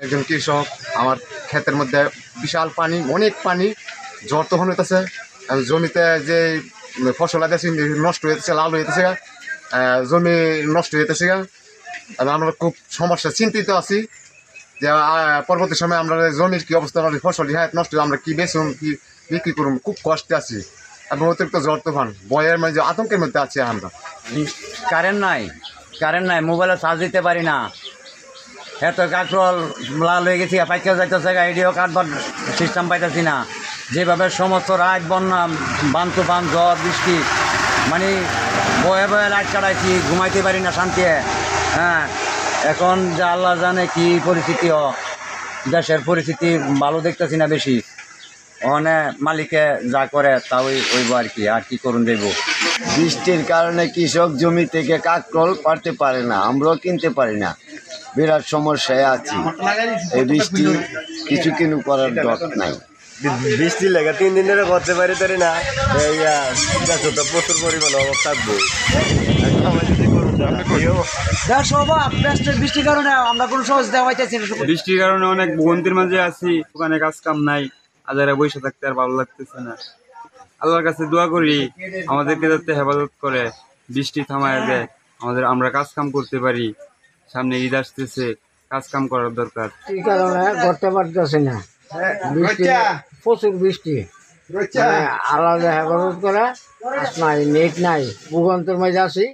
একজন কৃষক, আমার ক্ষেতের মধ্যে বিশাল পানি, অনেক পানি, ঝড় তখন হইতেছে, জমিতে যে ফসল আছে নষ্ট হইতেছে, লাল হইতেছে, জমি নষ্ট হইতেছে। আমরা খুব সমস্যা, চিন্তিত আছি যে পরবর্তী সময় আমরা জমির কী অবস্থা, ফসল হায়াত নষ্ট, আমরা কী বেচুন, কী বিক্রি করুন, খুব কষ্টে আছি এবং অতিরিক্ত ঝড় তুফান, ভয়ের মাঝে আতঙ্কের মধ্যে আছি আমরা। কারেন্ট নাই, মোবাইলে চার্জ দিতে পারি না, এত কাকরল লাল হয়ে গেছি, পাইকা যাইতেছে, আইডিও কাটবার সিস্টেম পাইতেছি না। যেভাবে সমস্ত রাত বন্যা, বান তুফান, ঝড় বৃষ্টি, মানে বয়ে বয়ে লাইট কাটাইছি, ঘুমাইতে পারি না শান্তিতে। হ্যাঁ, এখন যে আল্লাহ জানে কি পরিস্থিতি, দেশের পরিস্থিতি ভালো দেখতেছি না বেশি। ওখানে মালিকে যা করে তা ওইব আর কি করুন দেব। বৃষ্টির কারণে কৃষক জমি থেকে কাকরোল পারতে পারে না, আমরাও কিনতে পারি না, বিরাট সমস্যায় আছি। এই বৃষ্টি কিছু কিনু করার দর নাই। বৃষ্টি লেগে 3 দিন ধরে করতে পারি না, তো প্রচুর পরিমাণ অভাব থাকবো। বৃষ্টির কারণে আমরা কোনো সহজতা পাইতেছি না। বৃষ্টির কারণে অনেক ভোগান্তির মাঝে আছি, ওখানে কাজ কাম নাই, আজারে বসে থাকতে আর ভালো লাগতেছে না। আল্লাহর কাছে দোয়া করি আমাদেরকে যাতে হেফাজত করে, বৃষ্টি থামায় দেয়, আমরা কাজ কাম করতে পারি। সামনে ঈদ আসতেছে, কাজ কাম করার দরকার। এই কারণে করতে পারতেছি না, প্রচুর বৃষ্টি, আলাদা হেফাজত করে নাই, নেট নাই, ভূগন্তর মাঝে আছি।